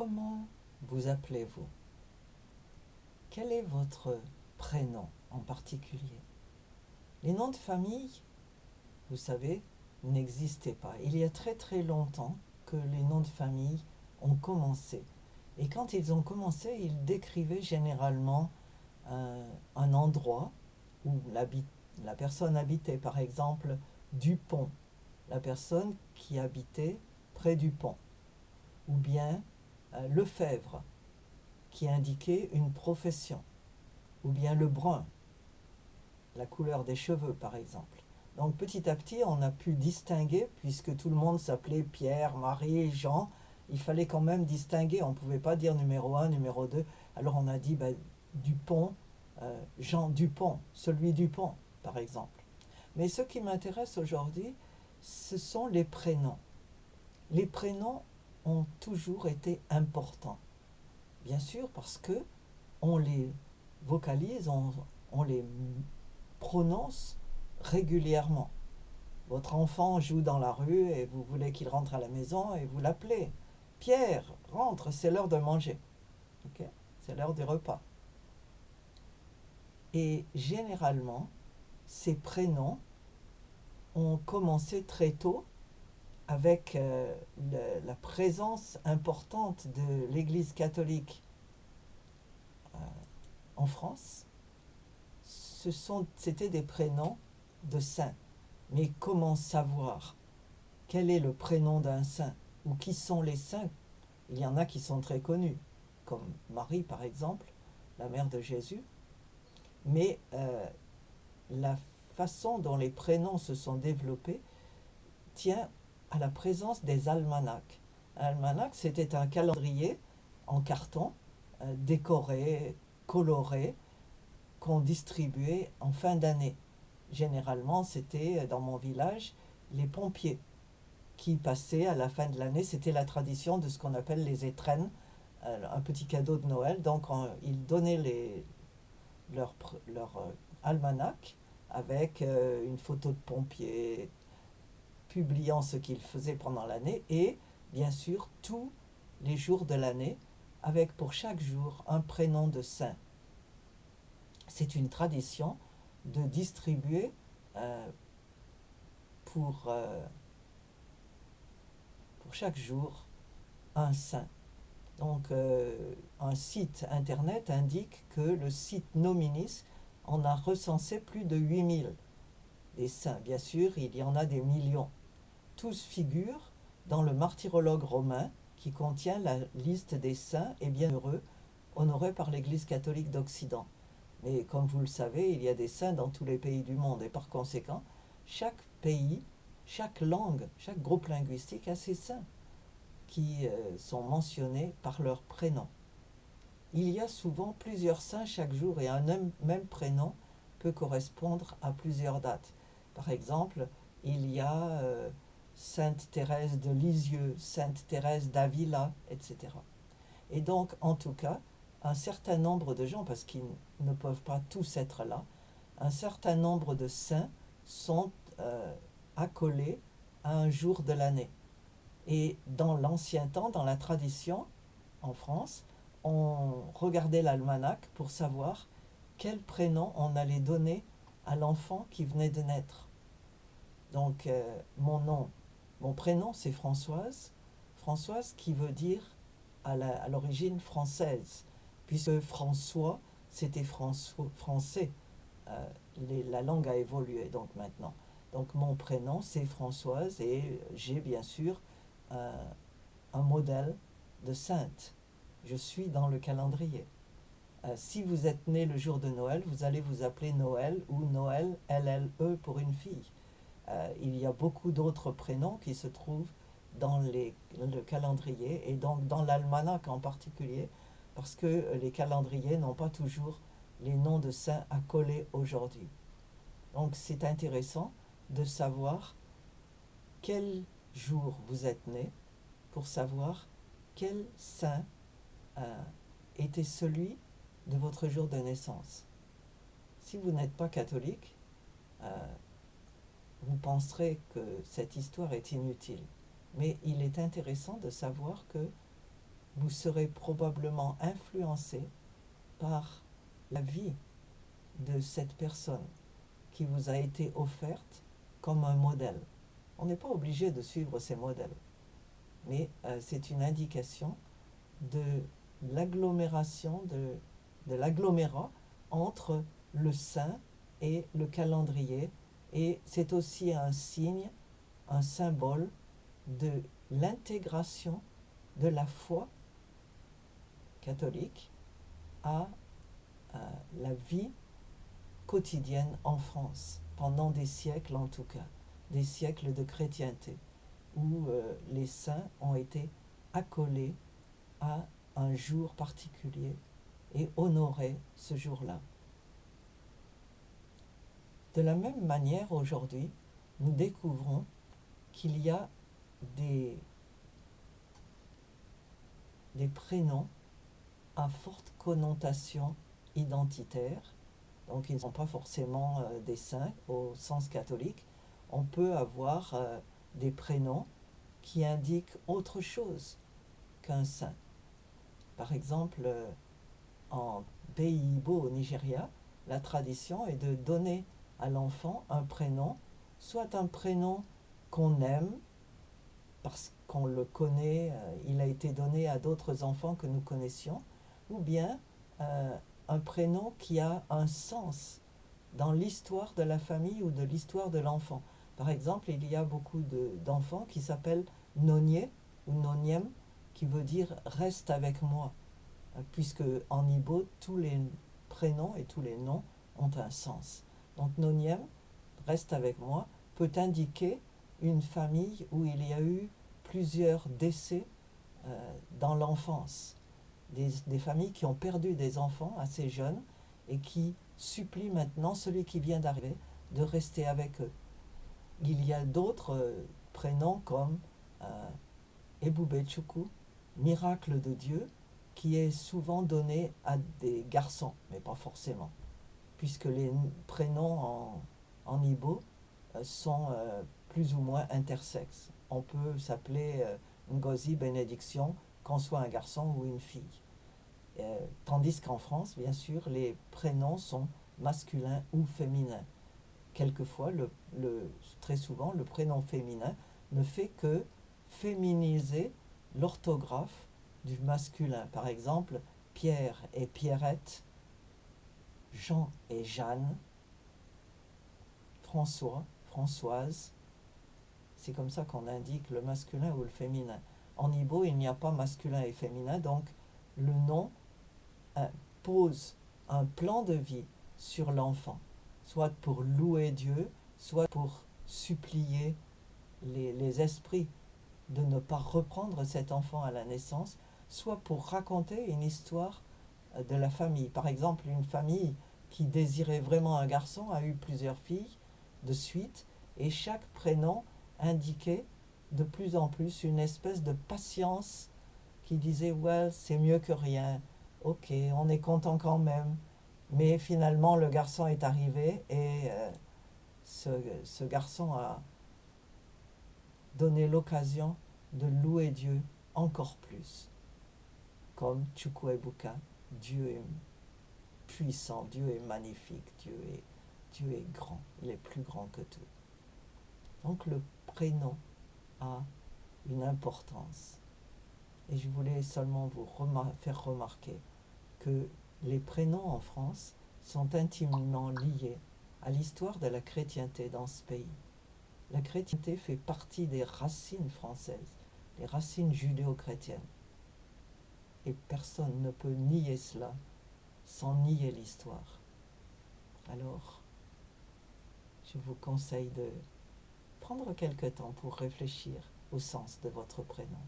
Comment vous appelez-vous? Quel est votre prénom en particulier? Les noms de famille, vous savez, n'existaient pas. Il y a très très longtemps que les noms de famille ont commencé. Et quand ils ont commencé, ils décrivaient généralement un endroit où la personne habitait. Par exemple, Dupont, la personne qui habitait près du pont. Ou bien Lefebvre, qui indiquait une profession. Ou bien le brun, la couleur des cheveux par exemple. Donc petit à petit, on a pu distinguer, puisque tout le monde s'appelait Pierre, Marie, Jean, il fallait quand même distinguer, on ne pouvait pas dire numéro 1, numéro 2. Alors on a dit Dupont, Jean Dupont, celui Dupont par exemple. Mais ce qui m'intéresse aujourd'hui, ce sont les prénoms. Les prénoms ont toujours été importants. Bien sûr parce que on les vocalise, on les prononce régulièrement. Votre enfant joue dans la rue et vous voulez qu'il rentre à la maison et vous l'appelez. Pierre, rentre, c'est l'heure de manger. Okay, c'est l'heure du repas. Et généralement, ces prénoms ont commencé très tôt avec la présence importante de l'Église catholique en France. C'était des prénoms de saints. Mais comment savoir quel est le prénom d'un saint ou qui sont les saints? Il y en a qui sont très connus, comme Marie par exemple, la mère de Jésus. Mais la façon dont les prénoms se sont développés tient à la présence des almanachs. Un almanach, c'était un calendrier en carton, décoré, coloré, qu'on distribuait en fin d'année. Généralement, c'était dans mon village les pompiers qui passaient à la fin de l'année. C'était la tradition de ce qu'on appelle les étrennes, un petit cadeau de Noël. Donc, ils donnaient leur almanach avec une photo de pompier publiant ce qu'ils faisaient pendant l'année et, bien sûr, tous les jours de l'année, avec pour chaque jour un prénom de saint. C'est une tradition de distribuer pour chaque jour un saint. Donc un site internet indique que le site Nominis en a recensé plus de 8000 des saints. Bien sûr, il y en a des millions. Tous figurent dans le martyrologe romain qui contient la liste des saints et bienheureux honorés par l'Église catholique d'Occident. Mais comme vous le savez, il y a des saints dans tous les pays du monde et par conséquent, chaque pays, chaque langue, chaque groupe linguistique a ses saints qui sont mentionnés par leur prénom. Il y a souvent plusieurs saints chaque jour et un même prénom peut correspondre à plusieurs dates. Par exemple, il y a Sainte Thérèse de Lisieux, Sainte Thérèse d'Avila, etc. Et donc, en tout cas, un certain nombre de gens, parce qu'ils ne peuvent pas tous être là, un certain nombre de saints sont accolés à un jour de l'année. Et dans l'ancien temps, dans la tradition, en France, on regardait l'almanach pour savoir quel prénom on allait donner à l'enfant qui venait de naître. Donc mon prénom c'est Françoise, Françoise qui veut dire à l'origine française, puisque François c'était français. La langue a évolué donc maintenant. Donc mon prénom c'est Françoise et j'ai bien sûr un modèle de sainte. Je suis dans le calendrier. Si vous êtes né le jour de Noël, vous allez vous appeler Noël ou Noël, LLE pour une fille. Il y a beaucoup d'autres prénoms qui se trouvent dans le calendrier et donc dans l'almanach en particulier, parce que les calendriers n'ont pas toujours les noms de saints à coller aujourd'hui. Donc c'est intéressant de savoir quel jour vous êtes né pour savoir quel saint était celui de votre jour de naissance. Si vous n'êtes pas catholique, vous penserez que cette histoire est inutile. Mais il est intéressant de savoir que vous serez probablement influencé par la vie de cette personne qui vous a été offerte comme un modèle. On n'est pas obligé de suivre ces modèles, mais c'est une indication de l'agglomération, de l'agglomérat entre le saint et le calendrier, et c'est aussi un signe, un symbole de l'intégration de la foi catholique à la vie quotidienne en France, pendant des siècles en tout cas, des siècles de chrétienté, où les saints ont été accolés à un jour particulier et honorés ce jour-là. De la même manière, aujourd'hui, nous découvrons qu'il y a des prénoms à forte connotation identitaire, donc ils ne sont pas forcément des saints au sens catholique. On peut avoir des prénoms qui indiquent autre chose qu'un saint. Par exemple, en Pays Igbo au Nigeria, la tradition est de donner à l'enfant un prénom, soit un prénom qu'on aime, parce qu'on le connaît, il a été donné à d'autres enfants que nous connaissions, ou bien un prénom qui a un sens dans l'histoire de la famille ou de l'histoire de l'enfant. Par exemple, il y a beaucoup d'enfants qui s'appellent Nonye ou Nonyem, qui veut dire « reste avec moi », puisque en Igbo, tous les prénoms et tous les noms ont un sens. Donc Nonyem, reste avec moi, peut indiquer une famille où il y a eu plusieurs décès dans l'enfance. Des familles qui ont perdu des enfants assez jeunes et qui supplient maintenant celui qui vient d'arriver de rester avec eux. Il y a d'autres prénoms comme Ebube Chukwu, miracle de Dieu, qui est souvent donné à des garçons, mais pas forcément, puisque les prénoms en Igbo sont plus ou moins intersexes. On peut s'appeler Ngozi, bénédiction, qu'on soit un garçon ou une fille. Tandis qu'en France, bien sûr, les prénoms sont masculins ou féminins. Quelquefois, très souvent, le prénom féminin ne fait que féminiser l'orthographe du masculin. Par exemple, Pierre et Pierrette, Jean et Jeanne, François, Françoise. C'est comme ça qu'on indique le masculin ou le féminin. En Igbo, il n'y a pas masculin et féminin, donc le nom pose un plan de vie sur l'enfant, soit pour louer Dieu, soit pour supplier les esprits de ne pas reprendre cet enfant à la naissance, soit pour raconter une histoire de la famille. Par exemple, une famille qui désirait vraiment un garçon a eu plusieurs filles de suite, et chaque prénom indiquait de plus en plus une espèce de patience qui disait « well, c'est mieux que rien, ok, on est content quand même ». Mais finalement, le garçon est arrivé et ce garçon a donné l'occasion de louer Dieu encore plus. Comme Chukwuebuka, Dieu est puissant, Dieu est magnifique, Dieu est grand, il est plus grand que tout. Donc le prénom a une importance. Et je voulais seulement vous faire remarquer que les prénoms en France sont intimement liés à l'histoire de la chrétienté dans ce pays. La chrétienté fait partie des racines françaises, les racines judéo-chrétiennes. Et personne ne peut nier cela sans nier l'histoire. Alors, je vous conseille de prendre quelque temps pour réfléchir au sens de votre prénom.